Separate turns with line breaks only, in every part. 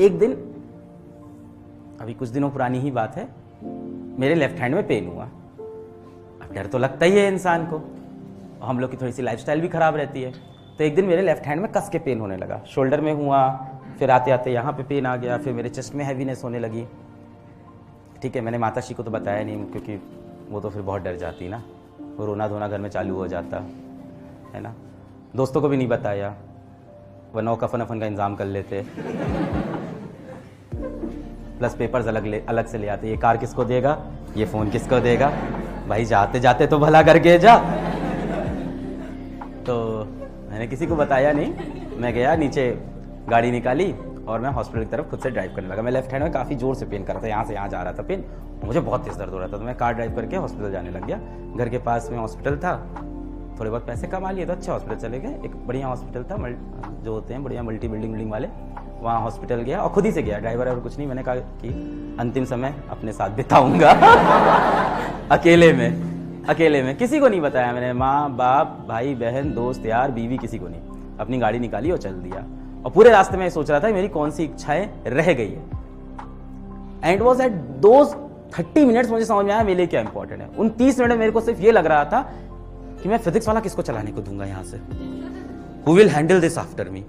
एक दिन, अभी कुछ दिनों पुरानी ही बात है, मेरे लेफ्ट हैंड में पेन हुआ। अब डर तो लगता ही है इंसान को, हम लोग की थोड़ी सी लाइफस्टाइल भी खराब रहती है। तो एक दिन मेरे लेफ्ट हैंड में कस के पेन होने लगा, शोल्डर में हुआ, फिर आते आते यहाँ पे पेन आ गया, फिर मेरे चेस्ट में हैवीनेस होने लगी। ठीक है, मैंने माताश्री को तो बताया नहीं, क्योंकि वो तो फिर बहुत डर जाती ना, वो रोना धोना घर में चालू हो जाता है ना। दोस्तों को भी नहीं बताया, वरना कफन अफन का इंतजाम कर लेते। प्लस पेपर्स अलग से ले आते, ये कार किसको देगा, ये फ़ोन किसको देगा, भाई जाते जाते तो भला करके जा। तो मैंने किसी को बताया नहीं, मैं गया नीचे, गाड़ी निकाली और मैं हॉस्पिटल की तरफ खुद से ड्राइव करने लगा। मैं लेफ्ट हैंड में काफ़ी ज़ोर से पेन कर रहा था, यहाँ से यहाँ जा रहा था पेन, मुझे बहुत तेज़ दर्द हो रहा था। तो मैं कार ड्राइव करके हॉस्पिटल जाने लग गया। घर के पास में हॉस्पिटल था, थोड़े बहुत पैसे कमा लिए तो अच्छे हॉस्पिटल चले गए। एक बढ़िया हॉस्पिटल था, जो होते हैं बढ़िया मल्टी बिल्डिंग वाले, वहाँ हॉस्पिटल गया और खुद ही से गया, ड्राइवर और कुछ नहीं। मैंने कहा कि अंतिम समय अपने साथ बिताऊंगा अकेले में, किसी को नहीं बताया मैंने, माँ बाप भाई बहन दोस्त यार बीवी, किसी को नहीं। अपनी गाड़ी निकाली और चल दिया। और पूरे रास्ते में सोच रहा था मेरी कौन सी इच्छाएं रह गई है। And was at those 30 minutes मुझे समझ में आया मेरे लिए क्या इंपॉर्टेंट है। उन 30 मिनट में मेरे को सिर्फ ये लग रहा था कि मैं फिजिक्स वाला किसको चलाने को दूंगा यहाँ से, who will handle this after me,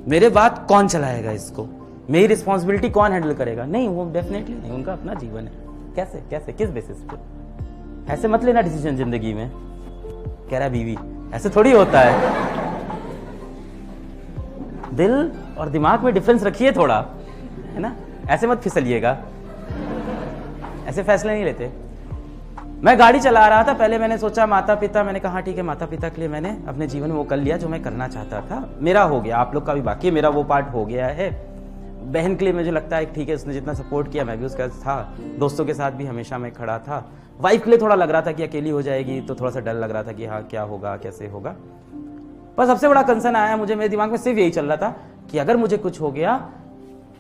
मेरे बाद कौन चलाएगा इसको, मेरी रिस्पॉन्सिबिलिटी कौन हैंडल करेगा। नहीं, वो डेफिनेटली नहीं, उनका अपना जीवन है। कैसे किस बेसिस पे, ऐसे मत लेना डिसीजन जिंदगी में। कह रहा बीवी, ऐसे थोड़ी होता है। दिल और दिमाग में डिफरेंस रखिए थोड़ा, है ना, ऐसे मत फिसलिएगा, ऐसे फैसले नहीं लेते। मैं गाड़ी चला रहा था, पहले मैंने सोचा माता पिता, मैंने कहा ठीक है, माता पिता के लिए मैंने अपने जीवन में वो कर लिया जो मैं करना चाहता था, मेरा हो गया, आप लोग का भी बाकी है, मेरा वो पार्ट हो गया है। बहन के लिए मुझे लगता है ठीक है, उसने जितना सपोर्ट किया मैं भी उसका था, दोस्तों के साथ भी हमेशा मैं खड़ा था। वाइफ के लिए थोड़ा लग रहा था कि अकेली हो जाएगी, तो थोड़ा सा डर लग रहा था कि हाँ क्या होगा कैसे होगा। पर सबसे बड़ा कंसर्न आया मुझे, मेरे दिमाग में सिर्फ यही चल रहा था कि अगर मुझे कुछ हो गया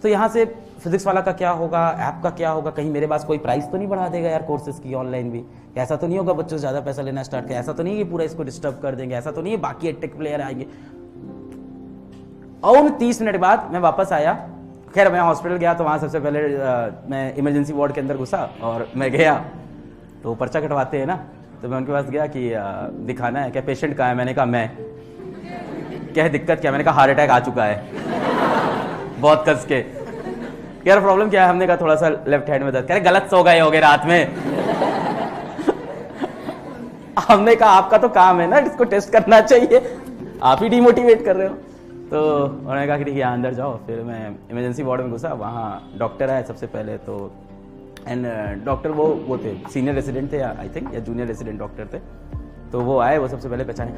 तो यहाँ से फिजिक्स वाला का क्या होगा, ऐप का क्या होगा, कहीं मेरे पास कोई प्राइस तो नहीं बढ़ा देगा यार कोर्सेज की ऑनलाइन भी, ऐसा तो नहीं होगा बच्चों से ज़्यादा पैसा लेना स्टार्ट किया, ऐसा तो नहीं है कि पूरा इसको डिस्टर्ब कर देंगे, ऐसा तो नहीं है बाकी टेक प्लेयर आएंगे। और 30 मिनट बाद मैं वापस आया। खैर मैं हॉस्पिटल गया तो वहाँ सबसे पहले मैं इमरजेंसी वार्ड के अंदर घुसा और मैं गया तो पर्चा कटवाते हैं ना, तो मैं उनके पास गया कि दिखाना है क्या, पेशेंट कहाँ है, मैंने कहा मैं, क्या है दिक्कत क्या, मैंने कहा हार्ट अटैक आ चुका है बहुत कस के। यार प्रॉब्लम क्या है, हमने कहा थोड़ा सा लेफ्ट हैंड में दर्द, कह रहे गलत सो गए होगे रात में हमने कहा आपका तो काम है ना इसको टेस्ट करना चाहिए, आप ही डिमोटिवेट कर रहे हो। तो उन्होंने कहा कि ठीक है अंदर जाओ। फिर मैं इमरजेंसी वार्ड में घुसा, वहाँ डॉक्टर आए सबसे पहले तो, एंड डॉक्टर वो थे सीनियर रेसिडेंट थे आई थिंक, या जूनियर रेसिडेंट डॉक्टर थे। तो वो आए, वो सबसे पहले पहचाने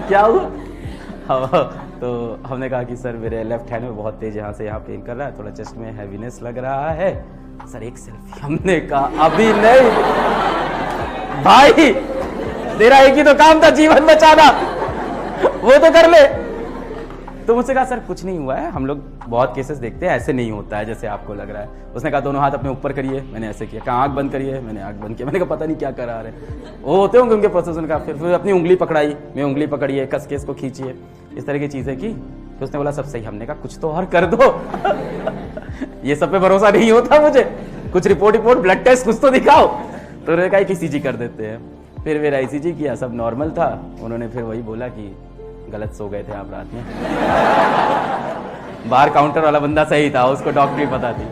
क्या हुआ तो हमने कहा कि सर मेरे लेफ्ट हैंड में बहुत तेज यहाँ से यहाँ पेन कर रहा है, थोड़ा चेस्ट में हैवीनेस लग रहा है, सर एक सेल्फी। हमने कहा अभी नहीं भाई, तेरा एक ही तो काम था जीवन बचाना, वो तो कर ले। तो मुझसे कहा सर कुछ नहीं हुआ है, हम लोग बहुत केसेस देखते हैं ऐसे नहीं होता है जैसे आपको लग रहा है। उसने कहा दोनों हाथ अपने ऊपर करिए, मैंने ऐसे किया, कहा आंख बंद करिए, मैंने आंख बंद किया। मैंने कहा पता नहीं क्या करा रहे, वो होते होंगे उनके प्रोसेस। उनका फिर अपनी उंगली पकड़ाई, मैं उंगली पकड़िए, कस के इसको खींचिए, इस तरह की चीजें की। तो उसने बोला सब सही। हमने कहा कुछ तो और कर दो ये सब पे भरोसा नहीं होता मुझे, कुछ रिपोर्ट ब्लड टेस्ट कुछ तो दिखाओ। तो उन्होंने कहा ईसीजी कर देते हैं। फिर मेरा ईसीजी किया, सब नॉर्मल था। उन्होंने फिर वही बोला कि गलत सो गए थे आप रात में बाहर काउंटर वाला बंदा सही था, उसको डॉक्टरी पता थी।